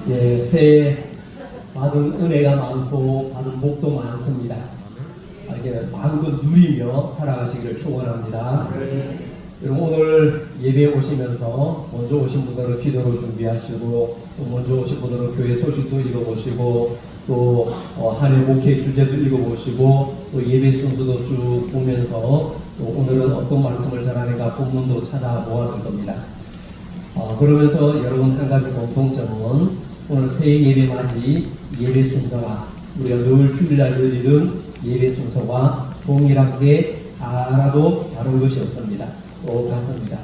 예, 새해 받은 은혜가 많고 받은 복도 많습니다. 이제 마음껏 누리며 살아가시기를 축원합니다. 여러분 오늘 예배에 오시면서 먼저 오신 분들은 기도로 준비하시고 또 먼저 오신 분들은 교회 소식도 읽어보시고 또 한 해 목회 주제도 읽어보시고 또 예배 순서도 쭉 보면서 또 오늘은 어떤 말씀을 전하는가 본문도 찾아보았을 겁니다. 그러면서 여러분 한 가지 공통점은 오늘 새해 예배 맞이 예배 순서가 우리가 늘 주일날 드리는 예배 순서와 동일하게 하나도 다른 것이 없습니다. 똑같습니다.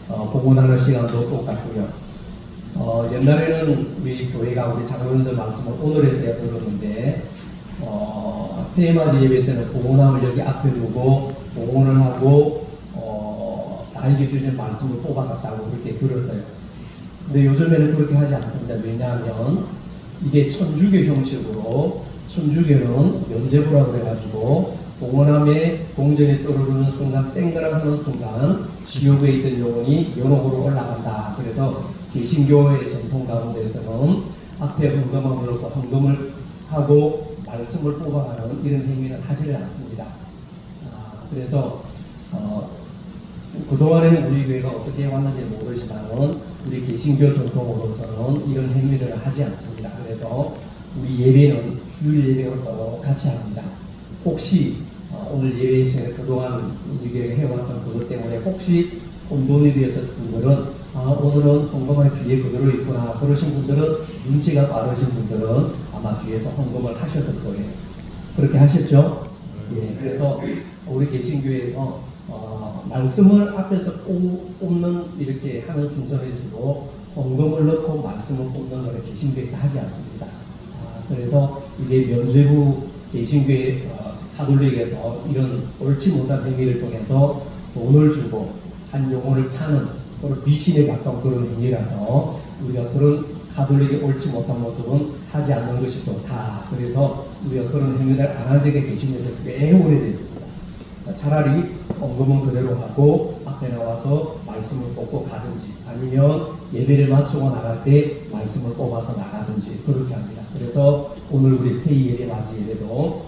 복원하는 시간도 똑같고요. 옛날에는 우리 교회가 우리 장로님들 말씀을 오늘 해서야 들었는데 새해 맞이 예배 때는 복원함을 여기 앞에 두고 복원을 하고 나에게 주신 말씀을 뽑아갔다고 그렇게 들었어요. 근데 요즘에는 그렇게 하지 않습니다. 왜냐하면 이게 천주교 형식으로 천주교는 면제부라고 그래가지고 봉헌함에 공전이 떠오르는 순간 땡그랑 하는 순간 지옥에 있던 영혼이 연옥으로 올라간다. 그래서 개신교의 전통 가운데서는 앞에 헌금함을 넣고 헌금을 하고 말씀을 뽑아가는 이런 행위는 하지를 않습니다. 그래서 그동안에는 우리 교회가 어떻게 해왔는지 모르지만은 우리 개신교 전통으로서는 이런 행위를 하지 않습니다. 그래서 우리 예배는 주일 예배와 똑같이 합니다. 혹시 오늘 예배에 있으면 그동안 우리 교회가 해왔던 그것 때문에 혹시 혼돈이 되어서 분들은 오늘은 헌금할 뒤에 그대로 있구나 그러신 분들은 눈치가 빠르신 분들은 아마 뒤에서 헌금을 하셨을 거예요. 그렇게 하셨죠? 예, 그래서 우리 개신교에서 말씀을 앞에서 뽑는 이렇게 하는 순서는 있어도 헌금을 넣고 말씀을 뽑는 것을 개신교에서 하지 않습니다. 그래서 이게 면죄부 개신교의 가톨릭에서 이런 옳지 못한 행위를 통해서 돈을 주고 한 영혼을 타는 그런 미신에 가까운 그런 행위라서 우리가 그런 가톨릭의 옳지 못한 모습은 하지 않는 것이 좋다. 그래서 우리가 그런 행위를 안 한 적이 개신교에서 꽤 오래됐습니다. 차라리 헌금은 그대로 하고 앞에 나와서 말씀을 뽑고 가든지 아니면 예배를 마치고 나갈 때 말씀을 뽑아서 나가든지 그렇게 합니다. 그래서 오늘 우리 새해 예배 맞이 예배도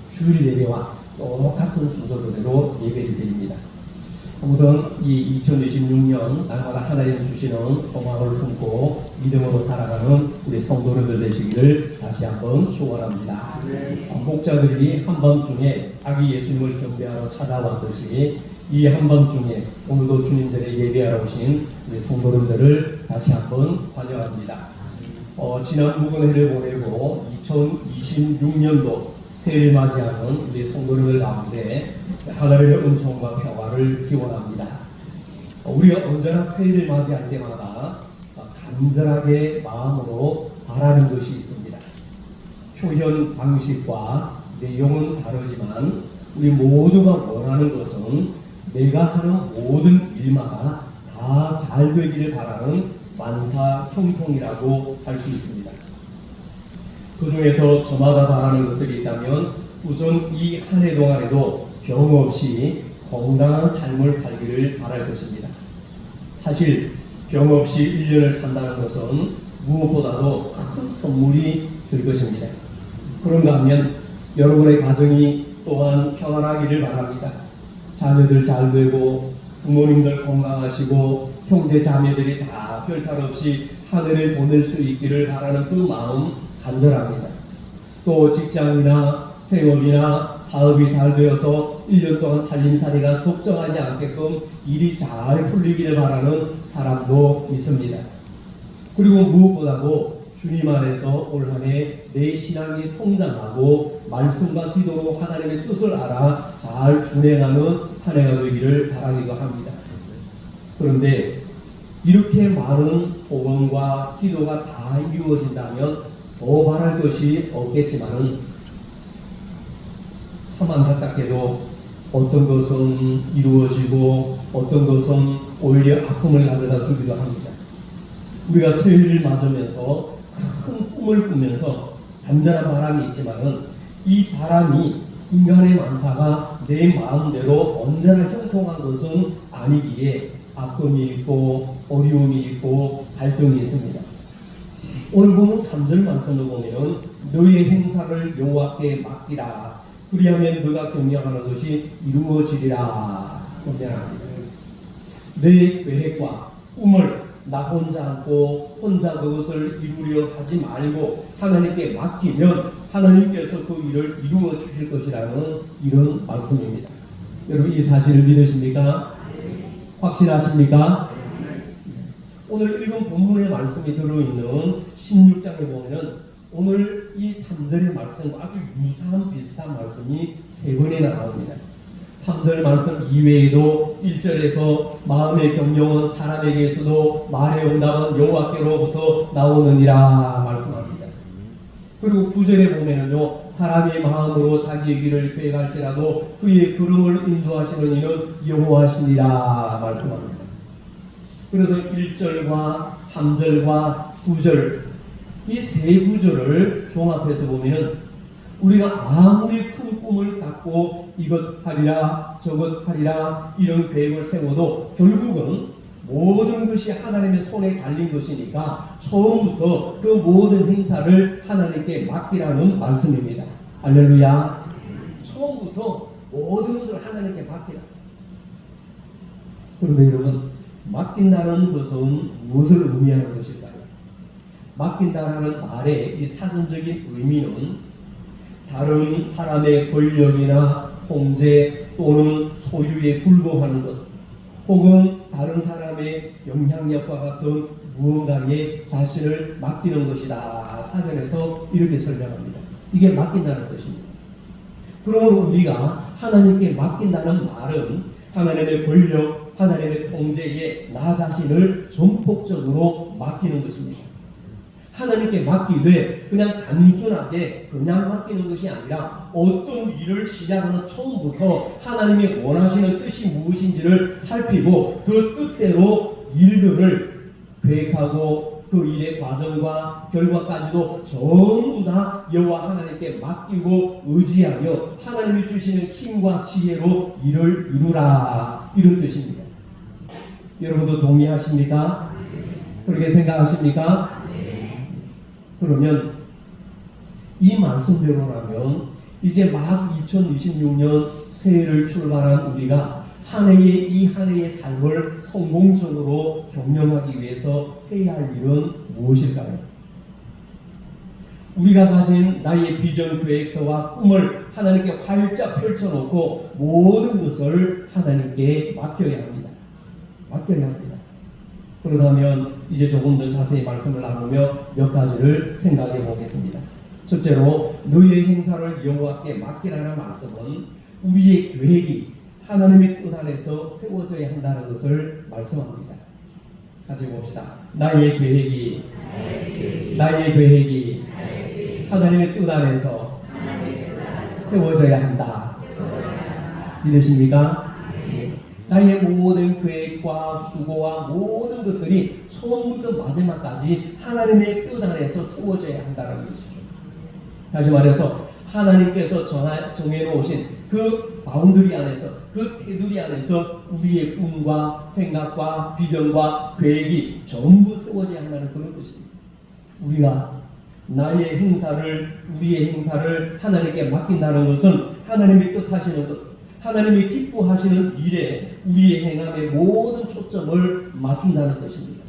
주일 예배와 똑같은 순서대로 예배를 드립니다. 아무튼 이 2026년 날마다 하나님 주시는 소망을 품고 믿음으로 살아가는 우리 성도님들 되시기를 다시 한번 축원합니다. 목자들이 한밤중에 아기 예수님을 경배하러 찾아왔듯이 이 한밤중에 오늘도 주님 전에 예배하러 오신 우리 성도님들을 다시 한번 환영합니다. 지난 묵은 해를 보내고 2026년도 새해를 맞이하는 우리 성도님들 가운데 하나님의 은총과 평화를 기원합니다. 우리가 언제나 새해를 맞이할 때마다 간절하게 마음으로 바라는 것이 있습니다. 표현 방식과 내용은 다르지만 우리 모두가 원하는 것은 내가 하는 모든 일마다 다 잘 되기를 바라는 만사 형통이라고 할 수 있습니다. 그 중에서 저마다 바라는 것들이 있다면 우선 이 한 해 동안에도 병 없이 건강한 삶을 살기를 바랄 것입니다. 사실 병 없이 1년을 산다는 것은 무엇보다도 큰 선물이 될 것입니다. 그런가 하면 여러분의 가정이 또한 평안하기를 바랍니다. 자녀들 잘 되고 부모님들 건강하시고 형제 자매들이 다 별탈 없이 하늘을 보낼 수 있기를 바라는 그 마음 간절합니다. 또 직장이나 생업이나 사업이 잘 되어서 1년 동안 살림살이가 걱정하지 않게끔 일이 잘 풀리기를 바라는 사람도 있습니다. 그리고 무엇보다도 주님 안에서 올 한 해 내 신앙이 성장하고 말씀과 기도로 하나님의 뜻을 알아 잘 준행하는 한 해가 되기를 바라기도 합니다. 그런데 이렇게 많은 소원과 기도가 다 이루어진다면 더 바랄 것이 없겠지만은 참 안타깝게도 어떤 것은 이루어지고 어떤 것은 오히려 아픔을 가져다 주기도 합니다. 우리가 새해를 맞으면서 큰 꿈을 꾸면서 간절한 바람이 있지만은 이 바람이 인간의 만사가 내 마음대로 언제나 형통한 것은 아니기에 아픔이 있고 어려움이 있고 갈등이 있습니다. 오늘 보면 3절 말씀을 보면은 너의 행사를 여호와께 맡기라. 그리하면 너가 경영하는 것이 이루어지리라. 권면합니다. 너의 계획과 꿈을 나 혼자 안고 혼자 그것을 이루려 하지 말고 하나님께 맡기면 하나님께서 그 일을 이루어 주실 것이라는 이런 말씀입니다. 여러분 이 사실을 믿으십니까? 확실하십니까? 오늘 읽은 본문의 말씀이 들어있는 16장에 보면은 오늘 이 3절의 말씀과 아주 유사한 비슷한 말씀이 3번이나 나옵니다. 3절 말씀 이외에도 1절에서 마음의 경영은 사람에게서도 말의 응답은 여호와께로부터 나오느니라 말씀합니다. 그리고 9절에 보면은요, 사람의 마음으로 자기의 길을 계획할지라도 그의 걸음을 인도하시는 이는 여호와시니라 말씀합니다. 그래서 1절과 3절과 9절 이 세 구절을 종합해서 보면은 우리가 아무리 큰 꿈을 갖고 이것 하리라 저것 하리라 이런 계획을 세워도 결국은 모든 것이 하나님의 손에 달린 것이니까 처음부터 그 모든 행사를 하나님께 맡기라는 말씀입니다. 할렐루야. 처음부터 모든 것을 하나님께 맡기라. 그런데 여러분 맡긴다는 것은 무엇을 의미하는 것일까요? 맡긴다라는 말의 이 사전적인 의미는 다른 사람의 권력이나 통제 또는 소유에 불복하는 것 혹은 다른 사람의 영향력과 같은 무언가에 자신을 맡기는 것이다. 사전에서 이렇게 설명합니다. 이게 맡긴다는 것입니다. 그러므로 우리가 하나님께 맡긴다는 말은 하나님의 권력, 하나님의 통제에 나 자신을 전폭적으로 맡기는 것입니다. 하나님께 맡기되 그냥 단순하게 그냥 맡기는 것이 아니라 어떤 일을 시작하는 처음부터 하나님이 원하시는 뜻이 무엇인지를 살피고 그 뜻대로 일들을 계획하고 그 일의 과정과 결과까지도 전부 다 여호와 하나님께 맡기고 의지하여 하나님이 주시는 힘과 지혜로 일을 이루라 이런 뜻입니다. 여러분도 동의하십니까? 그렇게 생각하십니까? 그러면 이 말씀대로라면 이제 막 2026년 새해를 출발한 우리가 한 해의 이 한 해의 삶을 성공적으로 경영하기 위해서 해야 할 일은 무엇일까요? 우리가 가진 나의 비전 계획서와 꿈을 하나님께 활짝 펼쳐놓고 모든 것을 하나님께 맡겨야 합니다. 맡겨야 합니다. 그러다면 이제 조금 더 자세히 말씀을 나누며 몇 가지를 생각해 보겠습니다. 첫째로 너희의 행사를 여호와께 맡기라는 말씀은 우리의 계획이 하나님의 뜻 안에서 세워져야 한다는 것을 말씀합니다. 같이 봅시다. 나의 계획이 하나님의 뜻 안에서 세워져야 한다. 믿으십니까? 나의 모든 계획과 수고와 모든 것들이 처음부터 마지막까지 하나님의 뜻 안에서 세워져야 한다는 것이죠. 다시 말해서 하나님께서 정해놓으신 그 바운더리 안에서 그 테두리 안에서 우리의 꿈과 생각과 비전과 계획이 전부 세워져야 한다는 그런 것입니다. 우리가 우리의 행사를 하나님께 맡긴다는 것은 하나님이 뜻하시는 것, 하나님이 기뻐하시는 일에 우리의 행함의 모든 초점을 맞춘다는 것입니다.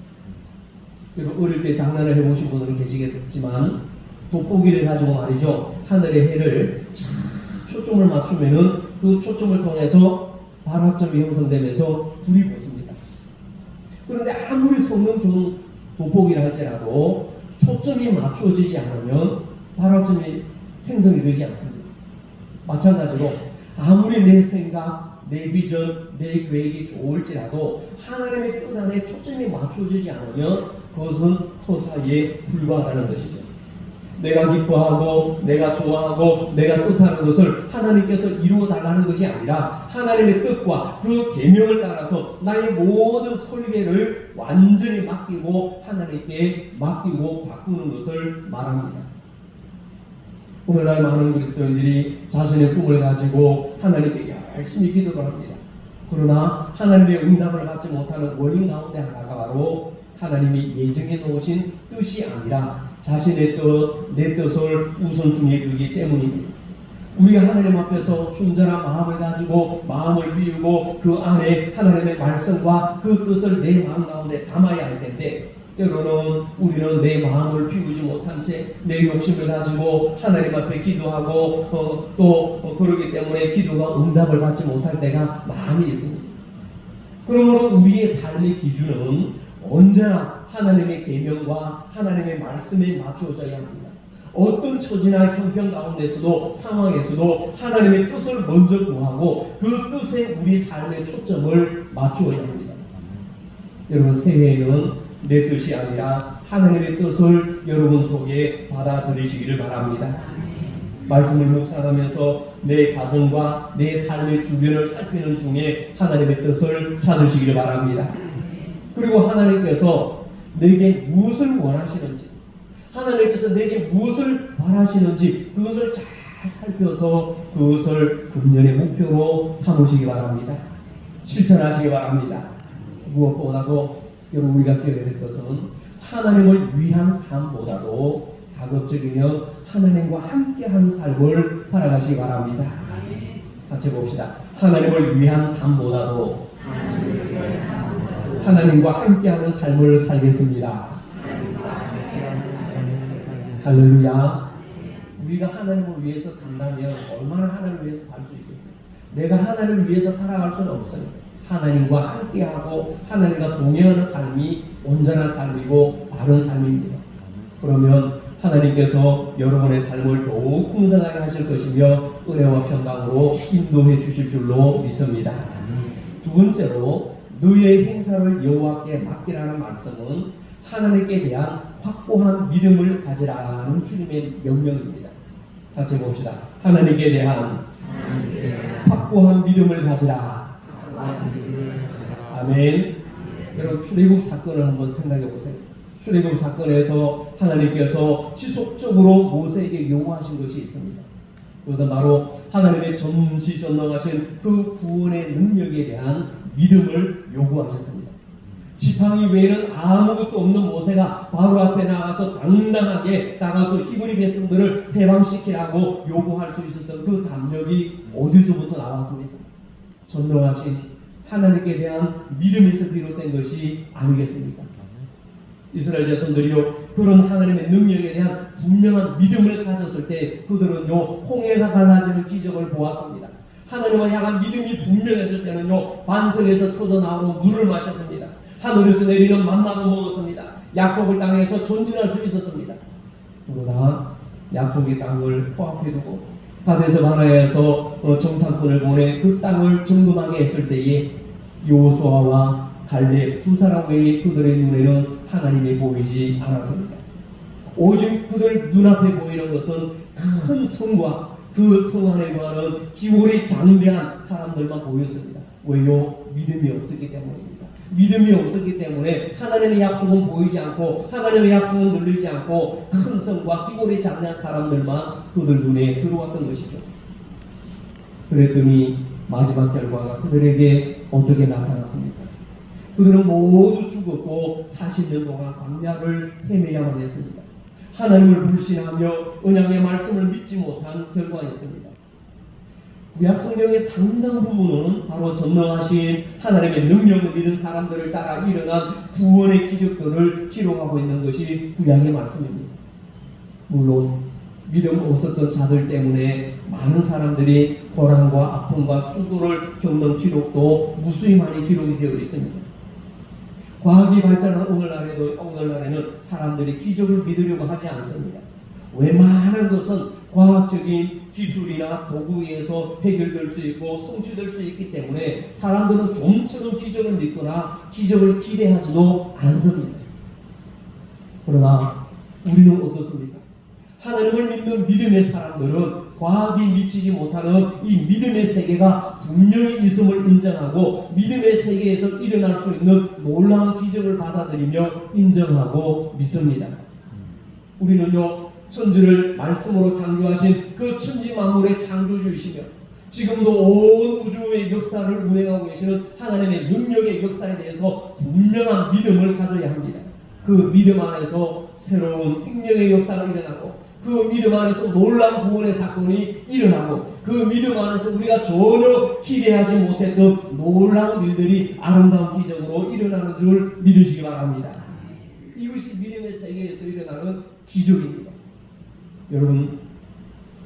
그리고 어릴 때 장난을 해보신 분들은 계시겠지만 돋보기를 가지고 말이죠. 하늘의 해를 초점을 맞추면은 그 초점을 통해서 발화점이 형성되면서 불이 붙습니다. 그런데 아무리 성능 좋은 돋보기를 할지라도 초점이 맞추어지지 않으면 발화점이 생성이 되지 않습니다. 마찬가지로 아무리 내 생각, 내 비전, 내 계획이 좋을지라도 하나님의 뜻 안에 초점이 맞춰지지 않으면 그것은 허사에 불과하다는 것이죠. 내가 기뻐하고 내가 좋아하고 내가 뜻하는 것을 하나님께서 이루어 달라는 것이 아니라 하나님의 뜻과 그 계명을 따라서 나의 모든 설계를 완전히 맡기고 하나님께 맡기고 바꾸는 것을 말합니다. 오늘날 많은 그리스도인들이 자신의 꿈을 가지고 하나님께 열심히 기도를 합니다. 그러나 하나님의 응답을 받지 못하는 원인 가운데 하나가 바로 하나님이 예정해 놓으신 뜻이 아니라 자신의 뜻, 내 뜻을 우선순위에 두기 때문입니다. 우리가 하나님 앞에서 순전한 마음을 가지고 마음을 비우고 그 안에 하나님의 말씀과 그 뜻을 내 마음 가운데 담아야 할 텐데, 때로는 우리는 내 마음을 비우지 못한 채 내 욕심을 가지고 하나님 앞에 기도하고 그러기 때문에 기도가 응답을 받지 못할 때가 많이 있습니다. 그러므로 우리의 삶의 기준은 언제나 하나님의 계명과 하나님의 말씀에 맞추어져야 합니다. 어떤 처지나 형편 가운데서도 상황에서도 하나님의 뜻을 먼저 구하고 그 뜻에 우리 삶의 초점을 맞추어야 합니다. 여러분, 새해에는 내 뜻이 아니라 하나님의 뜻을 여러분 속에 받아들이시기를 바랍니다. 말씀을 묵상하면서 내 가정과 내 삶의 주변을 살피는 중에 하나님의 뜻을 찾으시기를 바랍니다. 그리고 하나님께서 내게 무엇을 원하시는지, 하나님께서 내게 무엇을 바라시는지 그것을 잘 살펴서 그것을 금년의 목표로 삼으시기 바랍니다. 실천하시기 바랍니다. 무엇보다도 여러분, 우리가 기억해야 될 것은 하나님을 위한 삶보다도 가급적이면 하나님과 함께하는 삶을 살아가시기 바랍니다. 같이 봅시다. 하나님을 위한 삶보다도 하나님과 함께하는 삶을 살겠습니다. 할렐루야. 우리가 하나님을 위해서 산다면 얼마나 하나님을 위해서 살 수 있겠어요? 내가 하나님을 위해서 살아갈 수는 없어요. 하나님과 함께하고 하나님과 동행하는 삶이 온전한 삶이고 바른 삶입니다. 그러면 하나님께서 여러분의 삶을 더욱 풍성하게 하실 것이며 은혜와 평강으로 인도해 주실 줄로 믿습니다. 두 번째로 너의 행사를 여호와께 맡기라는 말씀은 하나님께 대한 확고한 믿음을 가지라는 주님의 명령입니다. 같이 봅시다. 하나님께 대한 확고한 믿음을 가지라. 아멘. 여러분, 출애굽 사건을 한번 생각해 보세요. 출애굽 사건에서 하나님께서 지속적으로 모세에게 요구하신 것이 있습니다. 그것은 바로 하나님의 전지전능하신 그 구원의 능력에 대한 믿음을 요구하셨습니다. 지팡이 외에는 아무것도 없는 모세가 바로 앞에 나가서 당당하게 나가서 히브리 백성들을 해방시키라고 요구할 수 있었던 그 담력이 어디서부터 나왔습니까? 전능하신 하나님께 대한 믿음에서 비롯된 것이 아니겠습니까? 이스라엘 자손들이요, 그런 하나님의 능력에 대한 분명한 믿음을 가졌을 때 그들은요, 홍해가 갈라지는 기적을 보았습니다. 하나님을 향한 믿음이 분명했을 때는요, 반석에서 터져나오는 물을 마셨습니다. 하늘에서 내리는 만나도 먹었습니다. 약속을 땅에서 전진할 수 있었습니다. 그러나 약속의 땅을 코앞에 두고 가데스 바네아에서 정탐꾼을 보내 그 땅을 점검하게 했을 때에 여호수아와 갈렙 두 사람 외에 그들의 눈에는 하나님이 보이지 않았습니다. 오직 그들 눈앞에 보이는 것은 큰 성과 그 성 안에 거하는 기울이 장대한 사람들만 보였습니다. 왜요? 믿음이 없었기 때문입니다. 믿음이 없었기 때문에 하나님의 약속은 보이지 않고 하나님의 약속은 눌리지 않고 큰 성과 기울이 장대한 사람들만 그들 눈에 들어왔던 것이죠. 그랬더니 마지막 결과가 그들에게 어떻게 나타났습니까? 그들은 모두 죽었고 40년 동안 광야를 헤매야만 했습니다. 하나님을 불신하며 언약의 말씀을 믿지 못한 결과였습니다. 구약 성경의 상당 부분은 바로 전능하신 하나님의 능력을 믿은 사람들을 따라 일어난 구원의 기적들을 기록하고 있는 것이 구약의 말씀입니다. 물론 믿음 없었던 자들 때문에 많은 사람들이 고난과 아픔과 수고를 겪는 기록도 무수히 많이 기록이 되어 있습니다. 과학이 발전한 오늘날에는 사람들이 기적을 믿으려고 하지 않습니다. 웬만한 것은 과학적인 기술이나 도구에 의해서 해결될 수 있고 성취될 수 있기 때문에 사람들은 좀처럼 기적을 믿거나 기적을 기대하지도 않습니다. 그러나 우리는 어떻습니까? 하나님을 믿는 믿음의 사람들은 과학이 미치지 못하는 이 믿음의 세계가 분명히 있음을 인정하고 믿음의 세계에서 일어날 수 있는 놀라운 기적을 받아들이며 인정하고 믿습니다. 우리는요, 천지를 말씀으로 창조하신 그 천지 만물의 창조주이시며 지금도 온 우주의 역사를 운행하고 계시는 하나님의 능력의 역사에 대해서 분명한 믿음을 가져야 합니다. 그 믿음 안에서 새로운 생명의 역사가 일어나고 그 믿음 안에서 놀라운 구원의 사건이 일어나고 그 믿음 안에서 우리가 전혀 기대하지 못했던 놀라운 일들이 아름다운 기적으로 일어나는 줄 믿으시기 바랍니다. 이것이 믿음의 세계에서 일어나는 기적입니다. 여러분,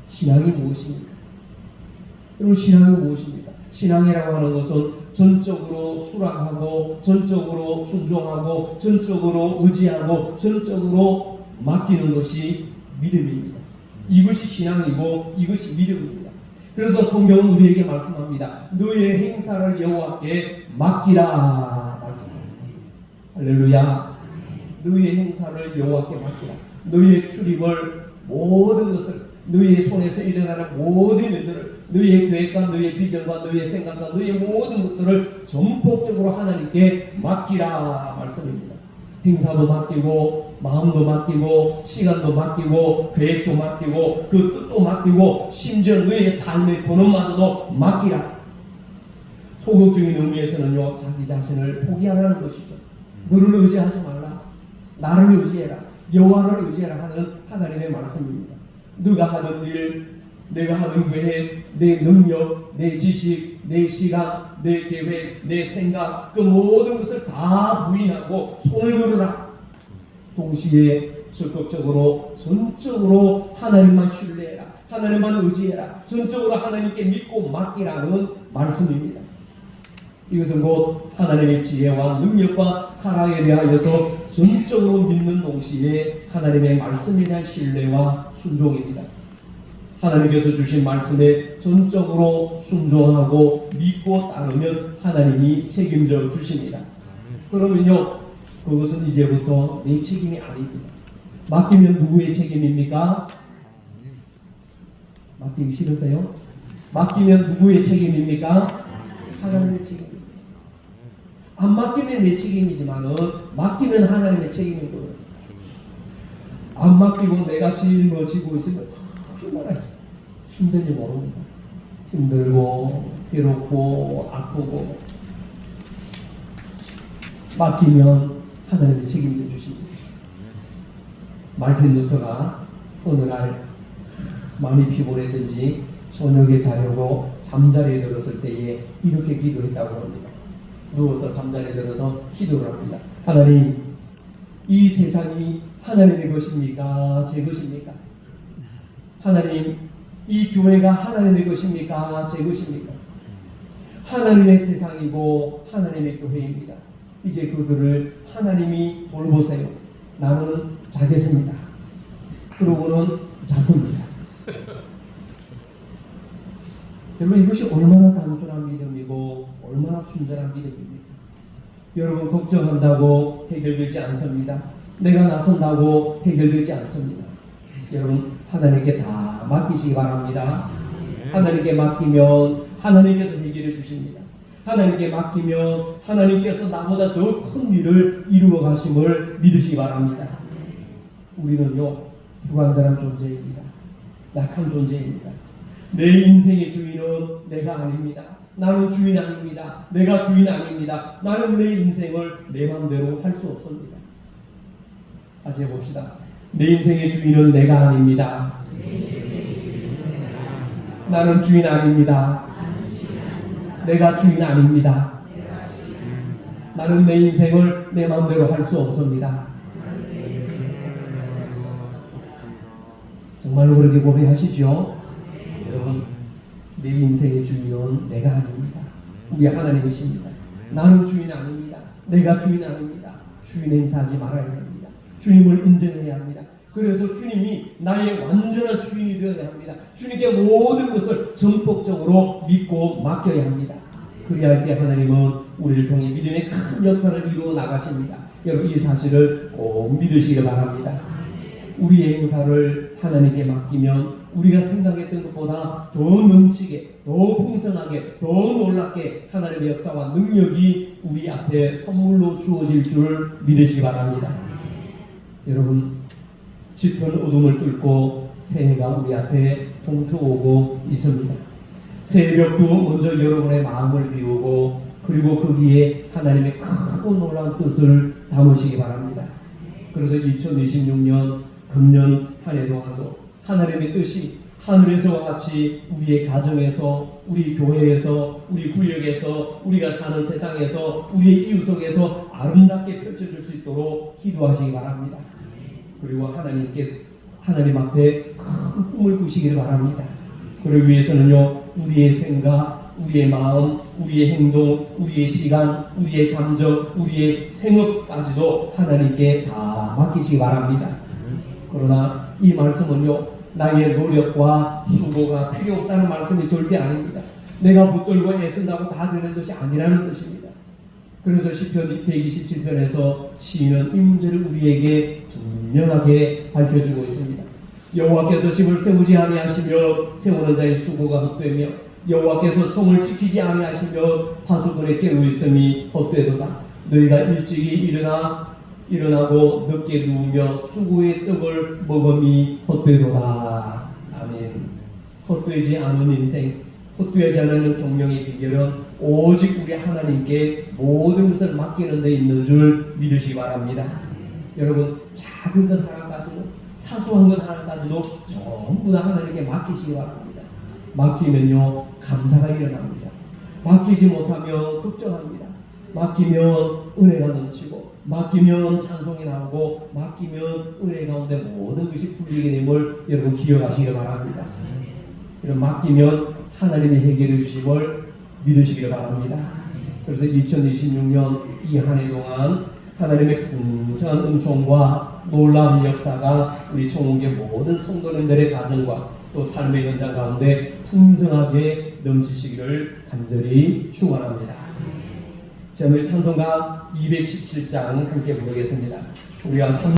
신앙이 무엇입니까? 여러분, 신앙이 무엇입니까? 신앙이라고 하는 것은 전적으로 수락하고 전적으로 순종하고 전적으로 의지하고 전적으로 맡기는 것이 믿음입니다. 이것이 신앙이고 이것이 믿음입니다. 그래서 성경은 우리에게 말씀합니다. 너의 행사를 여호와께 맡기라 말씀합니다. 할렐루야. 너의 행사를 여호와께 맡기라. 너의 출입을 모든 것을 너의 손에서 일어나는 모든 일들을 너의 계획과 너의 비전과 너의 생각과 너의 모든 것들을 전폭적으로 하나님께 맡기라 말씀입니다. 행사도 맡기고 마음도 맡기고 시간도 맡기고 계획도 맡기고 그 뜻도 맡기고 심지어 너의 삶의 본원마저도 맡기라. 소극적인 의미에서는요, 자기 자신을 포기하라는 것이죠. 너를 의지하지 말라. 나를 의지해라. 여호와를 의지해라 하는 하나님의 말씀입니다. 네가 하던 일, 내가 하던 계획, 내 능력, 내 지식, 내 시간, 내 계획, 내 생각, 그 모든 것을 다 부인하고 손을 들어라. 동시에 적극적으로 전적으로 하나님만 신뢰해라. 하나님만 의지해라. 전적으로 하나님께 믿고 맡기라는 말씀입니다. 이것은 곧 하나님의 지혜와 능력과 사랑에 대하여서 전적으로 믿는 동시에 하나님의 말씀에 대한 신뢰와 순종입니다. 하나님께서 주신 말씀에 전적으로 순종하고 믿고 따르면 하나님이 책임져 주십니다. 그러면요, 그것은 이제부터 내 책임이 아닙니다. 맡기면 누구의 책임입니까? 맡기기 싫으세요? 맡기면 누구의 책임입니까? 하나님의 책임입니다. 안 맡기면 내 책임이지만은 맡기면 하나님의 책임인 거예요. 안 맡기고 내가 짊어지고 있으면 얼마나 힘든지 모릅니다. 힘들고 괴롭고 아프고 맡기면 하나님이 책임져 주십니다. 말틴 루터가 어느 날 많이 피곤했든지 저녁에 자려고 잠자리에 들었을 때에 이렇게 기도했다고 합니다. 누워서 잠자리에 들어서 기도를 합니다. 하나님, 이 세상이 하나님의 것입니까? 제 것입니까? 하나님, 이 교회가 하나님의 것입니까? 제 것입니까? 하나님의 세상이고 하나님의 교회입니다. 이제 그들을 하나님이 돌보세요. 나는 자겠습니다. 그러고는 잤습니다. 여러분, 이것이 얼마나 단순한 믿음이고 얼마나 순전한 믿음입니까? 여러분, 걱정한다고 해결되지 않습니다. 내가 나선다고 해결되지 않습니다. 여러분, 하나님께 다 맡기시기 바랍니다. 하나님께 맡기면 하나님께서 해결해 주십니다. 하나님께 맡기면 하나님께서 나보다 더 큰 일을 이루어 가심을 믿으시기 바랍니다. 우리는요, 불완전한 존재입니다. 약한 존재입니다. 내 인생의 주인은 내가 아닙니다. 나는 주인 아닙니다. 내가 주인 아닙니다. 나는 내 인생을 내 마음대로 할 수 없습니다. 같이 해봅시다. 내 인생의 주인은 내가 아닙니다. 나는 주인 아닙니다. 내가 주인 아닙니다. 나는 내 인생을 내 마음대로 할 수 없습니다. 정말로 그렇게 고백하시죠? 여러분, 내 인생의 주인은 내가 아닙니다. 우리 하나님이십니다. 나는 주인 아닙니다. 내가 주인 아닙니다. 주인 행사하지 말아야 됩니다. 주님을 인정해야 합니다. 그래서 주님이 나의 완전한 주인이 되어야 합니다. 주님께 모든 것을 전폭적으로 믿고 맡겨야 합니다. 그래야 할 때 하나님은 우리를 통해 믿음의 큰 역사를 이루어 나가십니다. 여러분, 이 사실을 꼭 믿으시기 바랍니다. 우리의 행사를 하나님께 맡기면 우리가 생각했던 것보다 더 넘치게, 더 풍성하게, 더 놀랍게 하나님의 역사와 능력이 우리 앞에 선물로 주어질 줄 믿으시기 바랍니다. 여러분, 짙은 어둠을 뚫고 새해가 우리 앞에 동트오고 있습니다. 새벽도 먼저 여러분의 마음을 비우고 그리고 거기에 하나님의 크고 놀라운 뜻을 담으시기 바랍니다. 그래서 2026년 금년 한 해 동안도 하나님의 뜻이 하늘에서와 같이 우리의 가정에서, 우리 교회에서, 우리 구역에서, 우리가 사는 세상에서, 우리의 이웃 속에서 아름답게 펼쳐질 수 있도록 기도하시기 바랍니다. 그리고 하나님 앞에 큰 꿈을 꾸시기를 바랍니다. 그러기 위해서는요, 우리의 생각, 우리의 마음, 우리의 행동, 우리의 시간, 우리의 감정, 우리의 생업까지도 하나님께 다 맡기시기 바랍니다. 그러나 이 말씀은요, 나의 노력과 수고가 필요 없다는 말씀이 절대 아닙니다. 내가 붙들고 애쓴다고 다 되는 것이 아니라는 것입니다. 그래서 시편 127편에서 시인은 이 문제를 우리에게 분명하게 밝혀주고 있습니다. 여호와께서 집을 세우지 아니하시며 세우는 자의 수고가 헛되며 여호와께서 성을 지키지 아니하시며 파수꾼의 깨어 있음이 헛되도다. 너희가 일찍이 일어나고 늦게 누우며 수고의 떡을 먹음이 헛되도다. 아멘. 헛되지 않은 인생, 헛되지 않는 경영의 비결은 오직 우리 하나님께 모든 것을 맡기는 데 있는 줄 믿으시기 바랍니다. 여러분, 작은 것 하나까지도, 사소한 것 하나까지도 전부 다 하나님께 맡기시기 바랍니다. 맡기면요, 감사가 일어납니다. 맡기지 못하면 걱정합니다. 맡기면 은혜가 넘치고, 맡기면 찬송이 나오고, 맡기면 은혜 가운데 모든 것이 풀리게 됨을 여러분 기억하시기 바랍니다. 이런 맡기면 하나님이 해결해 주심을 믿으시기 바랍니다. 그래서 2026년 이 한 해 동안 하나님의 풍성한 은총과 놀라운 역사가 우리 청운교 모든 성도님들의 가정과 또 삶의 현장 가운데 풍성하게 넘치시기를 간절히 축원합니다. 자, 우리 찬송가 217장 함께 부르겠습니다. 우리가